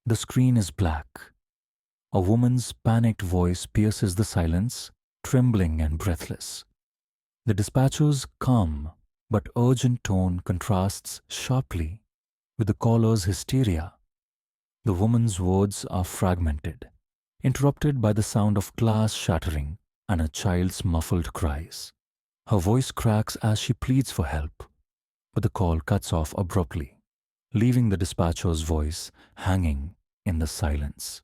The screen is black. A woman's panicked voice pierces the silence, trembling and breathless. The dispatcher's calm but urgent tone contrasts sharply with the caller's hysteria. The woman's words are fragmented, interrupted by the sound of glass shattering and a child's muffled cries. Her voice cracks as she pleads for help, but the call cuts off abruptly, leaving the dispatcher's voice hanging in the silence.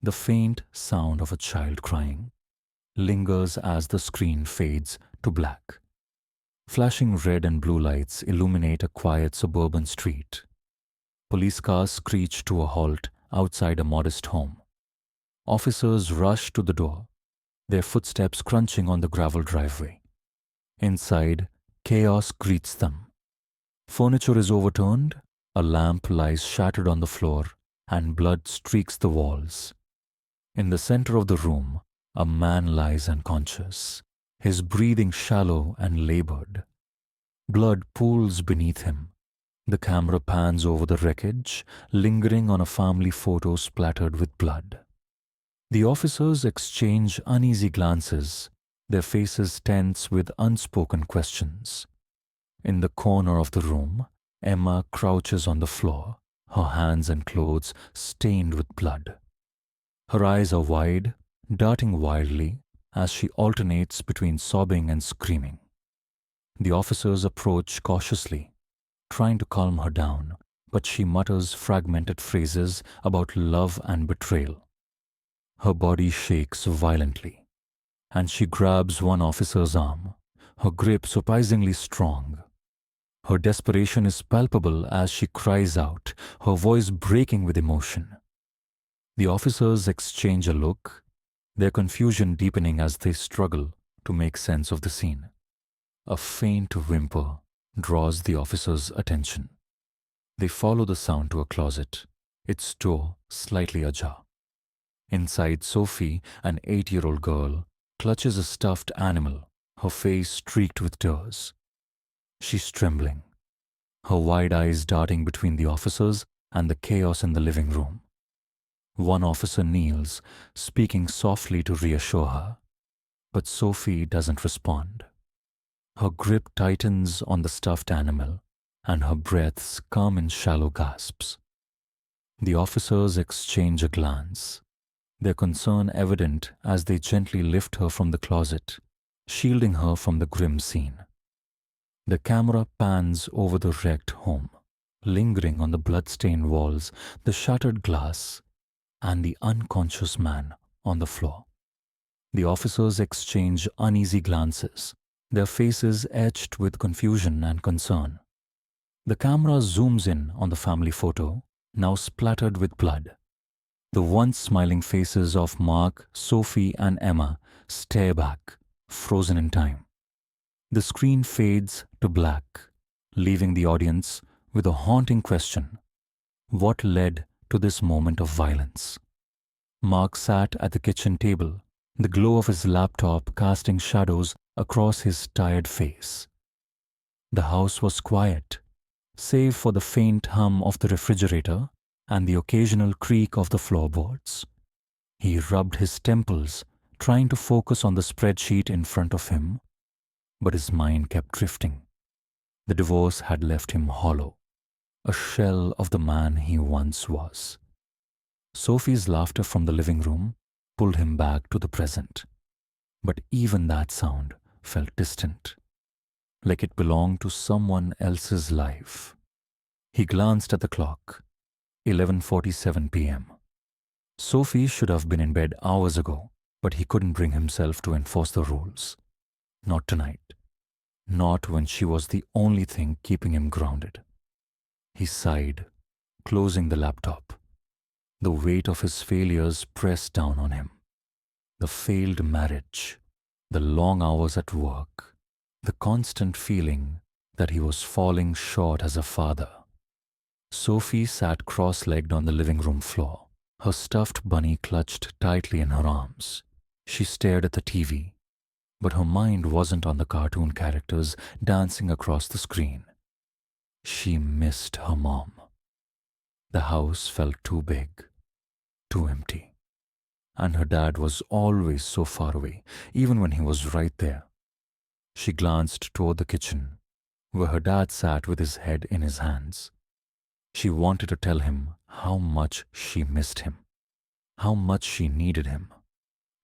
The faint sound of a child crying lingers as the screen fades to black. Flashing red and blue lights illuminate a quiet suburban street. Police cars screech to a halt outside a modest home. Officers rush to the door, their footsteps crunching on the gravel driveway. Inside, chaos greets them. Furniture is overturned, a lamp lies shattered on the floor, and blood streaks the walls. In the center of the room, a man lies unconscious, his breathing shallow and labored. Blood pools beneath him. The camera pans over the wreckage, lingering on a family photo splattered with blood. The officers exchange uneasy glances, their faces tense with unspoken questions. In the corner of the room, Emma crouches on the floor, her hands and clothes stained with blood. Her eyes are wide, darting wildly as she alternates between sobbing and screaming. The officers approach cautiously, trying to calm her down, but she mutters fragmented phrases about love and betrayal. Her body shakes violently, and she grabs one officer's arm, her grip surprisingly strong. Her desperation is palpable as she cries out, her voice breaking with emotion. The officers exchange a look, their confusion deepening as they struggle to make sense of the scene. A faint whimper draws the officers' attention. They follow the sound to a closet, its door slightly ajar. Inside, Sophie, an 8-year-old girl, clutches a stuffed animal, her face streaked with tears. She's trembling, her wide eyes darting between the officers and the chaos in the living room. One officer kneels, speaking softly to reassure her, but Sophie doesn't respond. Her grip tightens on the stuffed animal, and her breaths come in shallow gasps. The officers exchange a glance, their concern evident as they gently lift her from the closet, shielding her from the grim scene. The camera pans over the wrecked home, lingering on the blood-stained walls, the shattered glass, and the unconscious man on the floor. The officers exchange uneasy glances, their faces etched with confusion and concern. The camera zooms in on the family photo, now splattered with blood. The once smiling faces of Mark, Sophie, and Emma stare back, frozen in time. The screen fades to black, leaving the audience with a haunting question. What led to this moment of violence? Mark sat at the kitchen table, the glow of his laptop casting shadows across his tired face. The house was quiet, save for the faint hum of the refrigerator and the occasional creak of the floorboards. He rubbed his temples, trying to focus on the spreadsheet in front of him, but his mind kept drifting. The divorce had left him hollow, a shell of the man he once was. Sophie's laughter from the living room pulled him back to the present, but even that sound felt distant, like it belonged to someone else's life. He glanced at the clock, 11:47 p.m. Sophie should have been in bed hours ago, but he couldn't bring himself to enforce the rules. Not tonight. Not when she was the only thing keeping him grounded. He sighed, closing the laptop. The weight of his failures pressed down on him. The failed marriage, the long hours at work, the constant feeling that he was falling short as a father. Sophie sat cross-legged on the living room floor, her stuffed bunny clutched tightly in her arms. She stared at the TV, but her mind wasn't on the cartoon characters dancing across the screen. She missed her mom. The house felt too big, too empty. And her dad was always so far away, even when he was right there. She glanced toward the kitchen, where her dad sat with his head in his hands. She wanted to tell him how much she missed him, how much she needed him,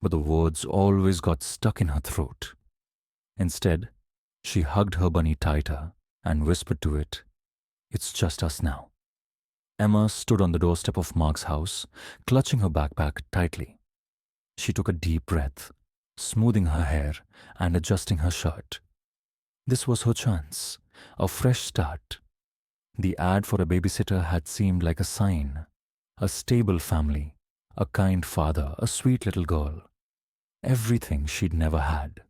but the words always got stuck in her throat. Instead, she hugged her bunny tighter and whispered to it, "It's just us now." Emma stood on the doorstep of Mark's house, clutching her backpack tightly. She took a deep breath, smoothing her hair and adjusting her shirt. This was her chance, a fresh start. The ad for a babysitter had seemed like a sign, a stable family, a kind father, a sweet little girl. Everything she'd never had.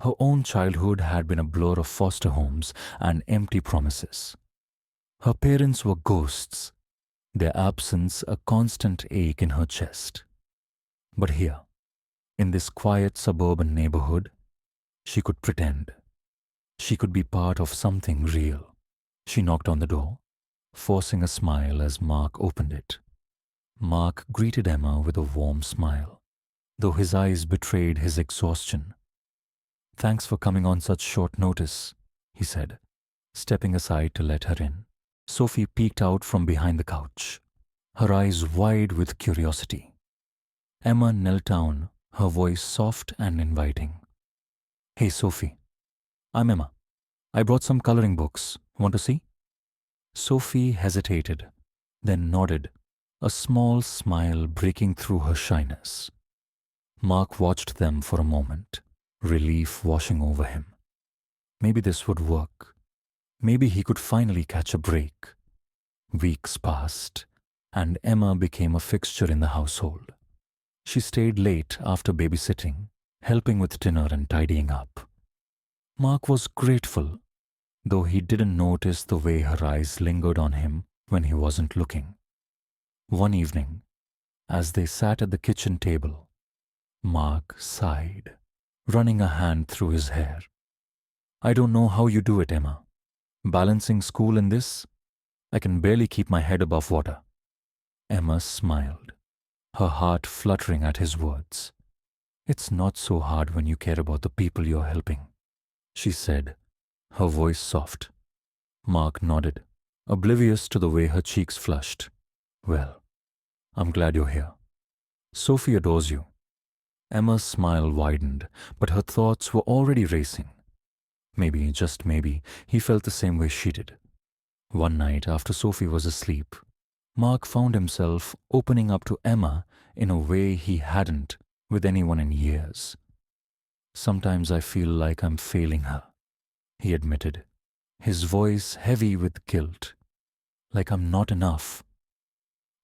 Her own childhood had been a blur of foster homes and empty promises. Her parents were ghosts, their absence a constant ache in her chest. But here, in this quiet suburban neighborhood, she could pretend. She could be part of something real. She knocked on the door, forcing a smile as Mark opened it. Mark greeted Emma with a warm smile, though his eyes betrayed his exhaustion. "Thanks for coming on such short notice," he said, stepping aside to let her in. Sophie peeked out from behind the couch, her eyes wide with curiosity. Emma knelt down, her voice soft and inviting. "Hey, Sophie. I'm Emma. I brought some coloring books. Want to see?" Sophie hesitated, then nodded, a small smile breaking through her shyness. Mark watched them for a moment, relief washing over him. Maybe this would work. Maybe he could finally catch a break. Weeks passed, and Emma became a fixture in the household. She stayed late after babysitting, helping with dinner and tidying up. Mark was grateful, though he didn't notice the way her eyes lingered on him when he wasn't looking. One evening, as they sat at the kitchen table, Mark sighed, running a hand through his hair. "I don't know how you do it, Emma. Balancing school and this? I can barely keep my head above water." Emma smiled, her heart fluttering at his words. "It's not so hard when you care about the people you're helping," she said, her voice soft. Mark nodded, oblivious to the way her cheeks flushed. "Well, I'm glad you're here. Sophie adores you." Emma's smile widened, but her thoughts were already racing. Maybe, just maybe, he felt the same way she did. One night after Sophie was asleep, Mark found himself opening up to Emma in a way he hadn't with anyone in years. "Sometimes I feel like I'm failing her," he admitted, his voice heavy with guilt. "Like I'm not enough."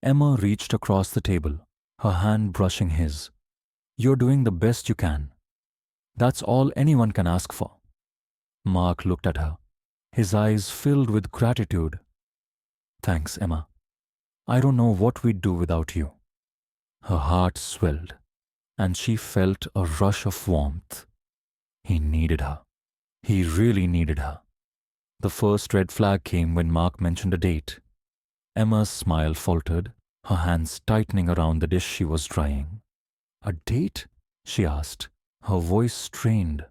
Emma reached across the table, her hand brushing his. "You're doing the best you can. That's all anyone can ask for." Mark looked at her, his eyes filled with gratitude. "Thanks, Emma. I don't know what we'd do without you." Her heart swelled, and she felt a rush of warmth. He needed her. He really needed her. The first red flag came when Mark mentioned a date. Emma's smile faltered, her hands tightening around the dish she was drying. "A date?" she asked, her voice strained.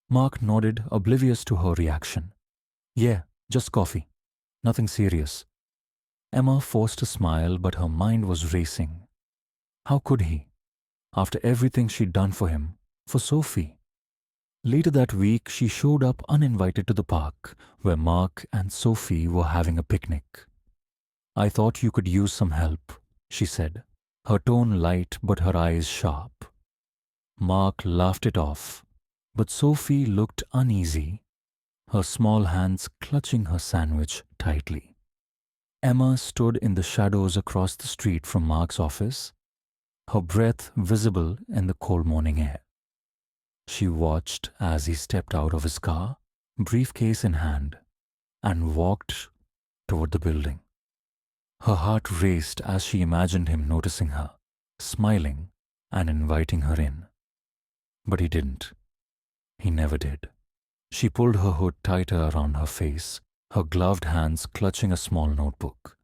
Mark nodded, oblivious to her reaction. "Yeah, just coffee. Nothing serious." Emma forced a smile, but her mind was racing. How could he? After everything she'd done for him, for Sophie. Later that week, she showed up uninvited to the park, where Mark and Sophie were having a picnic. "I thought you could use some help," she said, her tone light but her eyes sharp. Mark laughed it off, but Sophie looked uneasy, her small hands clutching her sandwich tightly. Emma stood in the shadows across the street from Mark's office, her breath visible in the cold morning air. She watched as he stepped out of his car, briefcase in hand, and walked toward the building. Her heart raced as she imagined him noticing her, smiling and inviting her in. But he didn't. He never did. She pulled her hood tighter around her face, her gloved hands clutching a small notebook.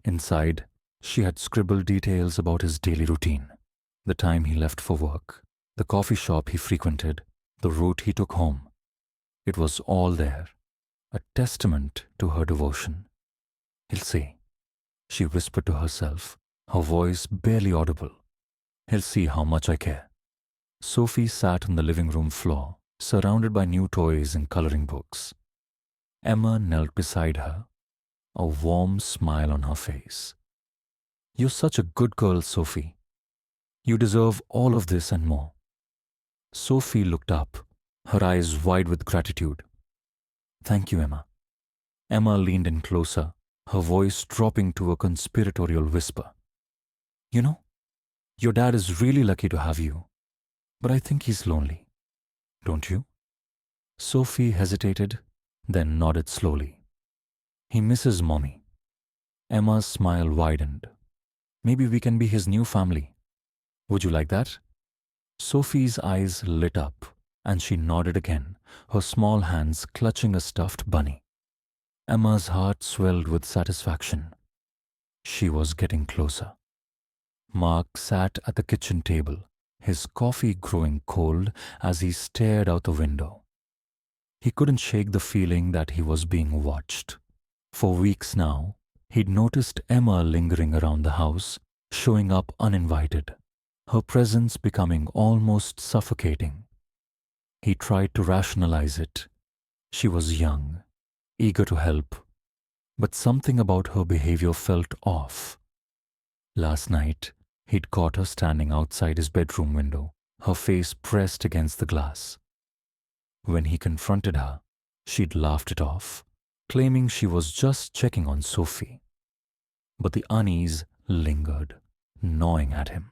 Inside, she had scribbled details about his daily routine: the time he left for work, the coffee shop he frequented, the route he took home. It was all there, a testament to her devotion. "He'll see," she whispered to herself, her voice barely audible. "He'll see how much I care." Sophie sat on the living room floor, surrounded by new toys and coloring books. Emma knelt beside her, a warm smile on her face. "You're such a good girl, Sophie. You deserve all of this and more." Sophie looked up, her eyes wide with gratitude. "Thank you, Emma." Emma leaned in closer, her voice dropping to a conspiratorial whisper. "You know, your dad is really lucky to have you, but I think he's lonely. Don't you?" Sophie hesitated, then nodded slowly. "He misses Mommy." Emma's smile widened. "Maybe we can be his new family. Would you like that?" Sophie's eyes lit up, and she nodded again, her small hands clutching a stuffed bunny. Emma's heart swelled with satisfaction. She was getting closer. Mark sat at the kitchen table, his coffee growing cold as he stared out the window. He couldn't shake the feeling that he was being watched. For weeks now, he'd noticed Emma lingering around the house, showing up uninvited, her presence becoming almost suffocating. He tried to rationalize it. She was young, eager to help, but something about her behavior felt off. Last night, he'd caught her standing outside his bedroom window, her face pressed against the glass. When he confronted her, she'd laughed it off, claiming she was just checking on Sophie. But the unease lingered, gnawing at him.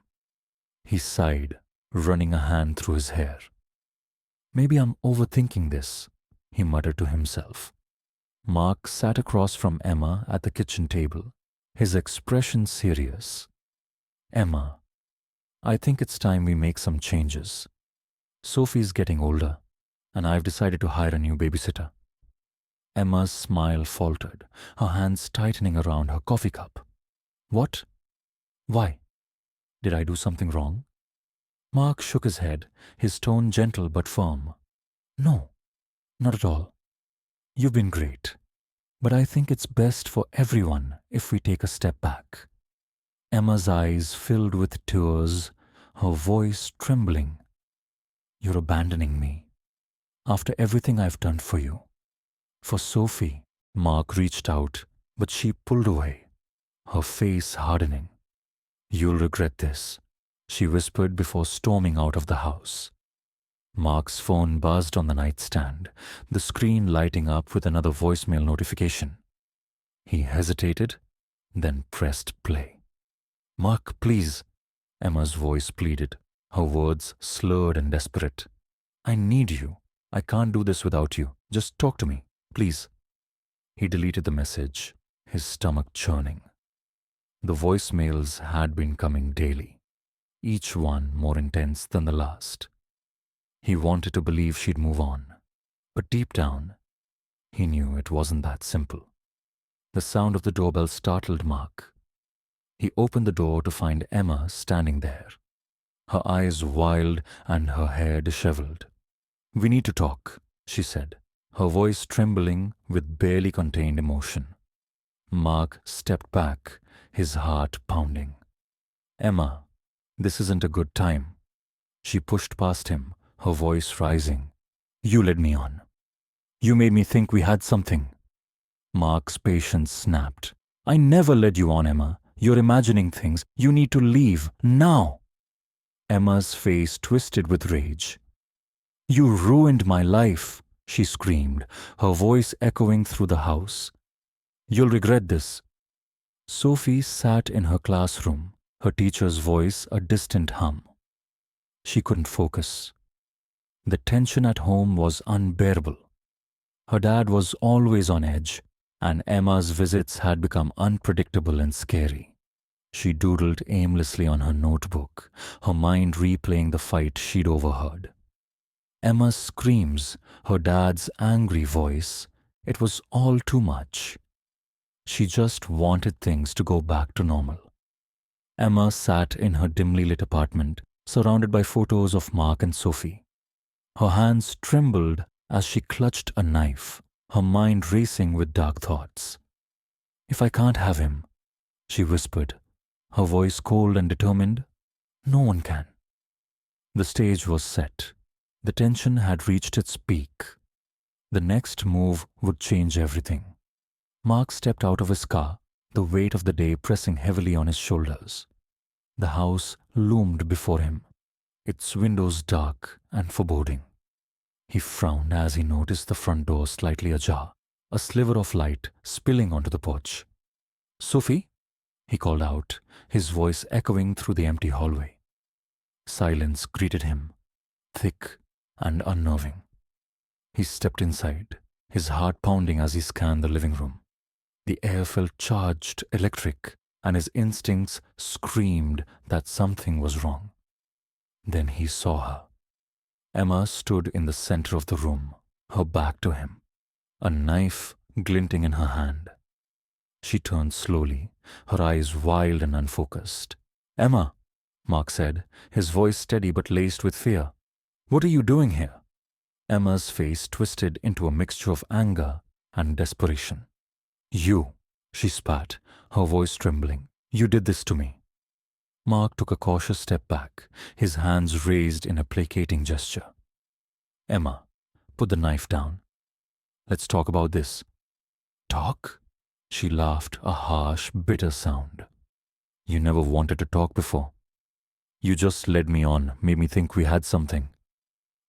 He sighed, running a hand through his hair. "Maybe I'm overthinking this," he muttered to himself. Mark sat across from Emma at the kitchen table, his expression serious. "Emma, I think it's time we make some changes. Sophie's getting older, and I've decided to hire a new babysitter." Emma's smile faltered, her hands tightening around her coffee cup. "What? Why? Did I do something wrong?" Mark shook his head, his tone gentle but firm. "No, not at all. You've been great, but I think it's best for everyone if we take a step back." Emma's eyes filled with tears, her voice trembling. "You're abandoning me, after everything I've done for you." For Sophie, Mark reached out, but she pulled away, her face hardening. "You'll regret this," she whispered before storming out of the house. Mark's phone buzzed on the nightstand, the screen lighting up with another voicemail notification. He hesitated, then pressed play. "Mark, please," Emma's voice pleaded, her words slurred and desperate. "I need you. I can't do this without you. Just talk to me, please." He deleted the message, his stomach churning. The voicemails had been coming daily, each one more intense than the last. He wanted to believe she'd move on, but deep down, he knew it wasn't that simple. The sound of the doorbell startled Mark. He opened the door to find Emma standing there, her eyes wild and her hair disheveled. "We need to talk," she said, her voice trembling with barely contained emotion. Mark stepped back, his heart pounding. "Emma, this isn't a good time." She pushed past him, her voice rising. "You led me on. You made me think we had something." Mark's patience snapped. "I never led you on, Emma. You're imagining things. You need to leave, now." Emma's face twisted with rage. "You ruined my life," she screamed, her voice echoing through the house. "You'll regret this." Sophie sat in her classroom, her teacher's voice a distant hum. She couldn't focus. The tension at home was unbearable. Her dad was always on edge, and Emma's visits had become unpredictable and scary. She doodled aimlessly on her notebook, her mind replaying the fight she'd overheard. Emma's screams, her dad's angry voice, it was all too much. She just wanted things to go back to normal. Emma sat in her dimly lit apartment, surrounded by photos of Mark and Sophie. Her hands trembled as she clutched a knife, her mind racing with dark thoughts. "If I can't have him," she whispered, her voice cold and determined, "no one can." The stage was set. The tension had reached its peak. The next move would change everything. Mark stepped out of his car, the weight of the day pressing heavily on his shoulders. The house loomed before him, its windows dark and foreboding. He frowned as he noticed the front door slightly ajar, a sliver of light spilling onto the porch. "Sophie?" he called out, his voice echoing through the empty hallway. Silence greeted him, thick and unnerving. He stepped inside, his heart pounding as he scanned the living room. The air felt charged, electric, and his instincts screamed that something was wrong. Then he saw her. Emma stood in the center of the room, her back to him, a knife glinting in her hand. She turned slowly, her eyes wild and unfocused. "Emma," Mark said, his voice steady but laced with fear. "What are you doing here?" Emma's face twisted into a mixture of anger and desperation. "You," she spat, her voice trembling. "You did this to me." Mark took a cautious step back, his hands raised in a placating gesture. "Emma, put the knife down. Let's talk about this." "Talk?" She laughed, a harsh, bitter sound. "You never wanted to talk before. You just led me on, made me think we had something."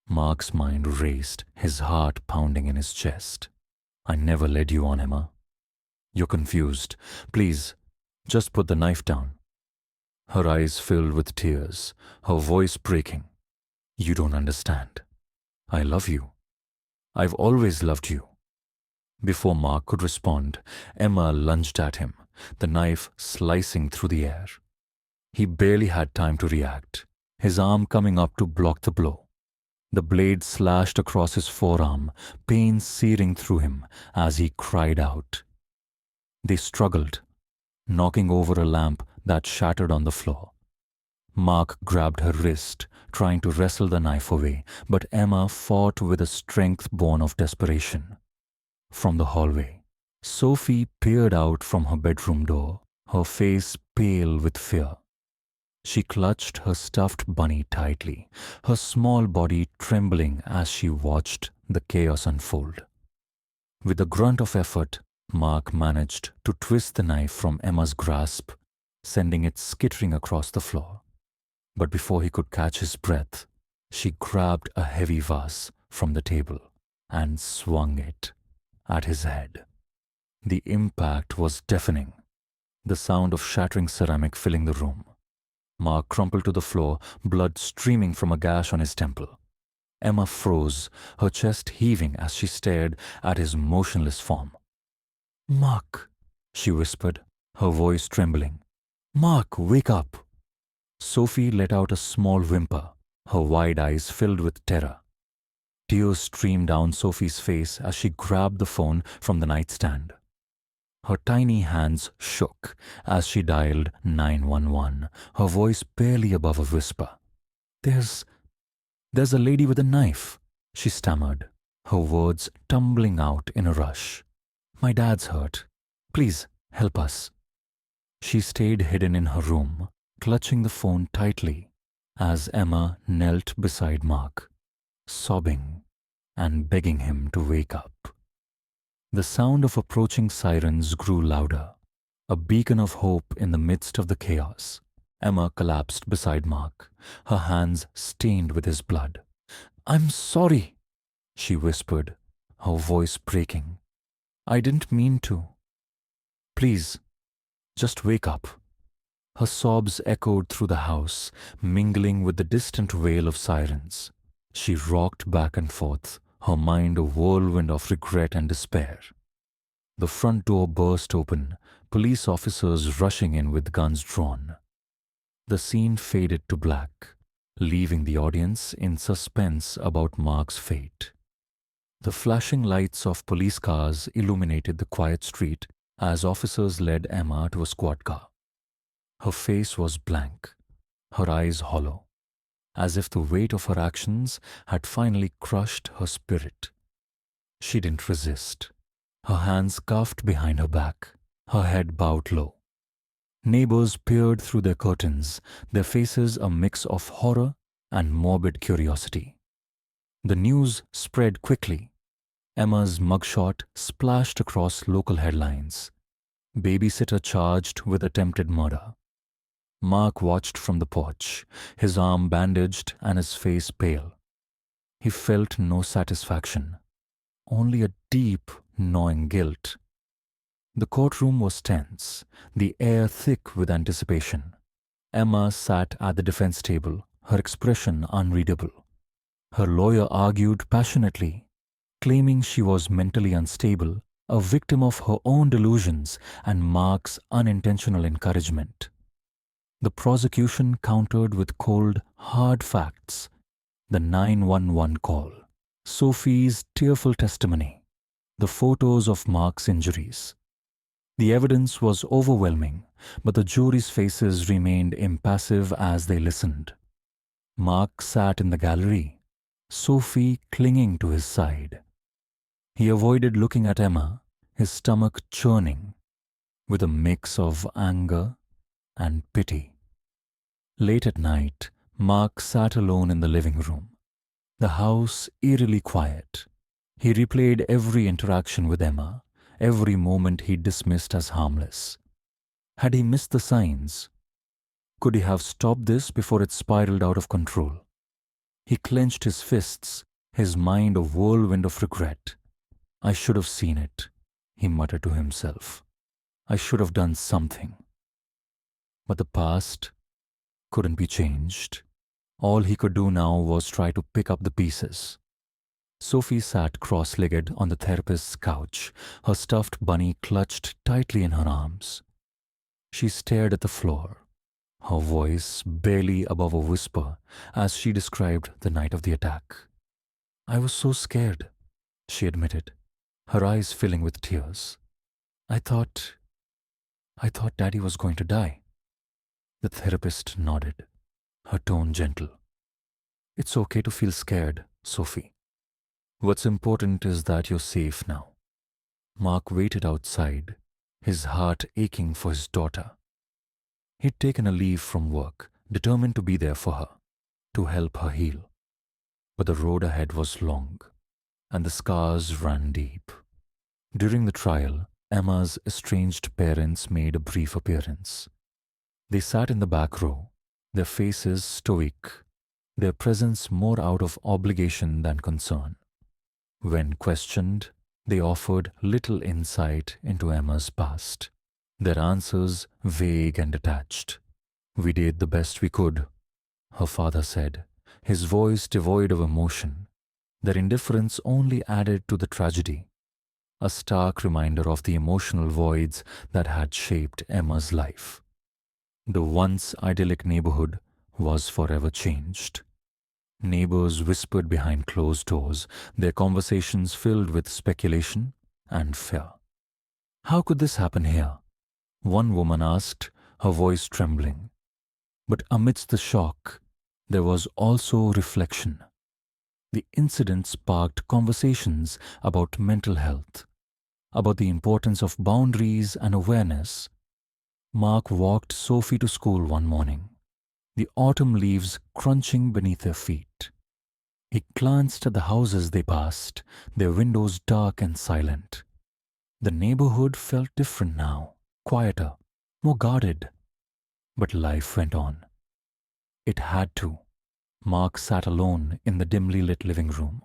Mark's mind raced, his heart pounding in his chest. "I never led you on, Emma. You're confused. Please, just put the knife down." Her eyes filled with tears, her voice breaking. "You don't understand. I love you. I've always loved you." Before Mark could respond, Emma lunged at him, the knife slicing through the air. He barely had time to react, his arm coming up to block the blow. The blade slashed across his forearm, pain searing through him as he cried out. They struggled, knocking over a lamp that shattered on the floor. Mark grabbed her wrist, trying to wrestle the knife away, but Emma fought with a strength born of desperation. From the hallway, Sophie peered out from her bedroom door, her face pale with fear. She clutched her stuffed bunny tightly, her small body trembling as she watched the chaos unfold. With a grunt of effort, Mark managed to twist the knife from Emma's grasp, sending it skittering across the floor. But before he could catch his breath, she grabbed a heavy vase from the table and swung it at his head. The impact was deafening, the sound of shattering ceramic filling the room. Mark crumpled to the floor, blood streaming from a gash on his temple. Emma froze, her chest heaving as she stared at his motionless form. "Mark," she whispered, her voice trembling. "Mark, wake up." Sophie let out a small whimper, her wide eyes filled with terror. Tears streamed down Sophie's face as she grabbed the phone from the nightstand. Her tiny hands shook as she dialed 911, her voice barely above a whisper. There's a lady with a knife," she stammered, her words tumbling out in a rush. "My dad's hurt. Please, help us." She stayed hidden in her room, clutching the phone tightly as Emma knelt beside Mark, sobbing and begging him to wake up. The sound of approaching sirens grew louder, a beacon of hope in the midst of the chaos. Emma collapsed beside Mark, her hands stained with his blood. "I'm sorry," she whispered, her voice breaking. "I didn't mean to. Please, just wake up." Her sobs echoed through the house, mingling with the distant wail of sirens. She rocked back and forth, her mind a whirlwind of regret and despair. The front door burst open, police officers rushing in with guns drawn. The scene faded to black, leaving the audience in suspense about Mark's fate. The flashing lights of police cars illuminated the quiet street as officers led Emma to a squad car. Her face was blank, her eyes hollow, as if the weight of her actions had finally crushed her spirit. She didn't resist. Her hands cuffed behind her back, her head bowed low. Neighbors peered through their curtains, their faces a mix of horror and morbid curiosity. The news spread quickly. Emma's mugshot splashed across local headlines. Babysitter charged with attempted murder. Mark watched from the porch, his arm bandaged and his face pale. He felt no satisfaction, only a deep, gnawing guilt. The courtroom was tense, the air thick with anticipation. Emma sat at the defense table, her expression unreadable. Her lawyer argued passionately, claiming she was mentally unstable, a victim of her own delusions and Mark's unintentional encouragement. The prosecution countered with cold, hard facts. The 911 call, Sophie's tearful testimony, the photos of Mark's injuries. The evidence was overwhelming, but the jury's faces remained impassive as they listened. Mark sat in the gallery, Sophie clinging to his side. He avoided looking at Emma, his stomach churning, with a mix of anger and pity. Late at night, Mark sat alone in the living room, the house eerily quiet. He replayed every interaction with Emma, every moment he dismissed as harmless. Had he missed the signs? Could he have stopped this before it spiraled out of control? He clenched his fists, his mind a whirlwind of regret. I should have seen it, he muttered to himself. I should have done something. But the past couldn't be changed. All he could do now was try to pick up the pieces. Sophie sat cross-legged on the therapist's couch, her stuffed bunny clutched tightly in her arms. She stared at the floor, her voice barely above a whisper as she described the night of the attack. I was so scared, she admitted, her eyes filling with tears. I thought Daddy was going to die. The therapist nodded, her tone gentle. It's okay to feel scared, Sophie. What's important is that you're safe now. Mark waited outside, his heart aching for his daughter. He'd taken a leave from work, determined to be there for her, to help her heal. But the road ahead was long, and the scars ran deep. During the trial, Emma's estranged parents made a brief appearance. They sat in the back row, their faces stoic, their presence more out of obligation than concern. When questioned, they offered little insight into Emma's past, their answers vague and detached. We did the best we could, her father said, his voice devoid of emotion. Their indifference only added to the tragedy, a stark reminder of the emotional voids that had shaped Emma's life. The once idyllic neighborhood was forever changed. Neighbors whispered behind closed doors, their conversations filled with speculation and fear. How could this happen here? One woman asked, her voice trembling. But amidst the shock, there was also reflection. The incident sparked conversations about mental health, about the importance of boundaries and awareness. Mark walked Sophie to school one morning, the autumn leaves crunching beneath their feet. He glanced at the houses they passed, their windows dark and silent. The neighborhood felt different now, quieter, more guarded. But life went on. It had to. Mark sat alone in the dimly lit living room,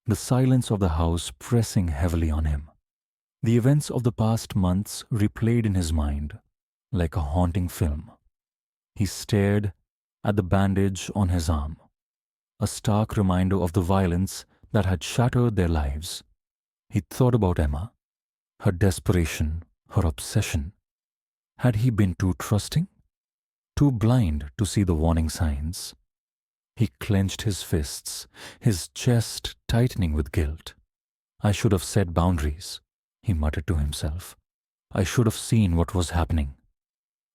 the silence of the house pressing heavily on him. The events of the past months replayed in his mind like a haunting film. He stared at the bandage on his arm, a stark reminder of the violence that had shattered their lives. He thought about Emma, her desperation, her obsession. Had he been too trusting? Too blind to see the warning signs? He clenched his fists, his chest tightening with guilt. I should have set boundaries, he muttered to himself. I should have seen what was happening,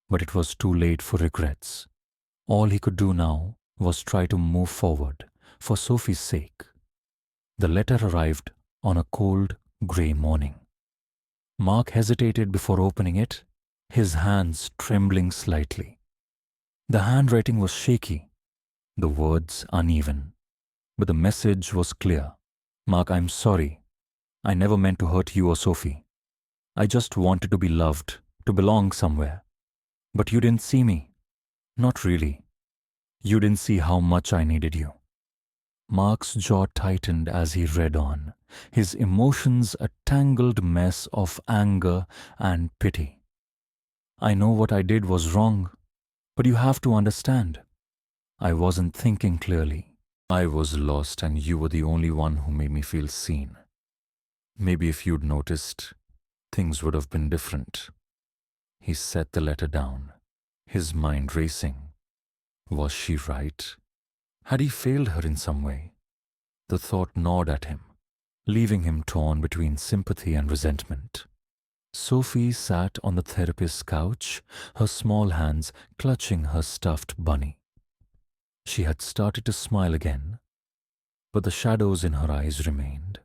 but it was too late for regrets. All he could do now was try to move forward for Sophie's sake. The letter arrived on a cold, grey morning. Mark hesitated before opening it, his hands trembling slightly. The handwriting was shaky, the words uneven, but the message was clear. Mark, I'm sorry. I never meant to hurt you or Sophie. I just wanted to be loved, to belong somewhere. But you didn't see me. Not really. You didn't see how much I needed you. Mark's jaw tightened as he read on, his emotions a tangled mess of anger and pity. I know what I did was wrong, but you have to understand. I wasn't thinking clearly. I was lost and you were the only one who made me feel seen. Maybe if you'd noticed, things would have been different. He set the letter down, his mind racing. Was she right? Had he failed her in some way? The thought gnawed at him, leaving him torn between sympathy and resentment. Sophie sat on the therapist's couch, her small hands clutching her stuffed bunny. She had started to smile again, but the shadows in her eyes remained.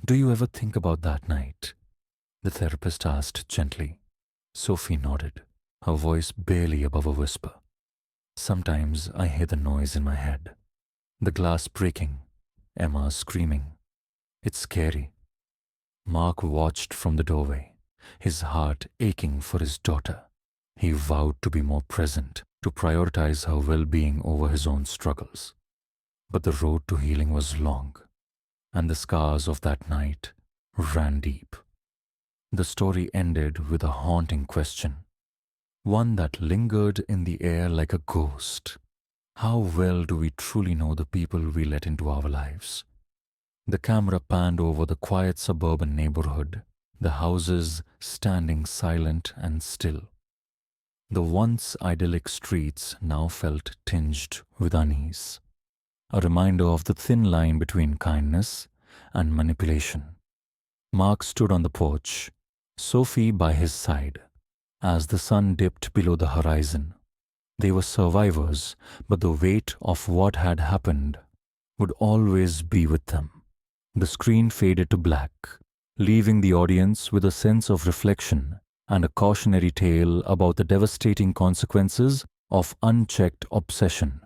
Do you ever think about that night? The therapist asked gently. Sophie nodded, her voice barely above a whisper. Sometimes I hear the noise in my head. The glass breaking, Emma screaming. It's scary. Mark watched from the doorway, his heart aching for his daughter. He vowed to be more present, to prioritize her well-being over his own struggles. But the road to healing was long, and the scars of that night ran deep. The story ended with a haunting question, one that lingered in the air like a ghost. How well do we truly know the people we let into our lives? The camera panned over the quiet suburban neighborhood, the houses standing silent and still. The once idyllic streets now felt tinged with unease, a reminder of the thin line between kindness and manipulation. Mark stood on the porch, Sophie by his side, as the sun dipped below the horizon. They were survivors, but the weight of what had happened would always be with them. The screen faded to black, leaving the audience with a sense of reflection and a cautionary tale about the devastating consequences of unchecked obsession.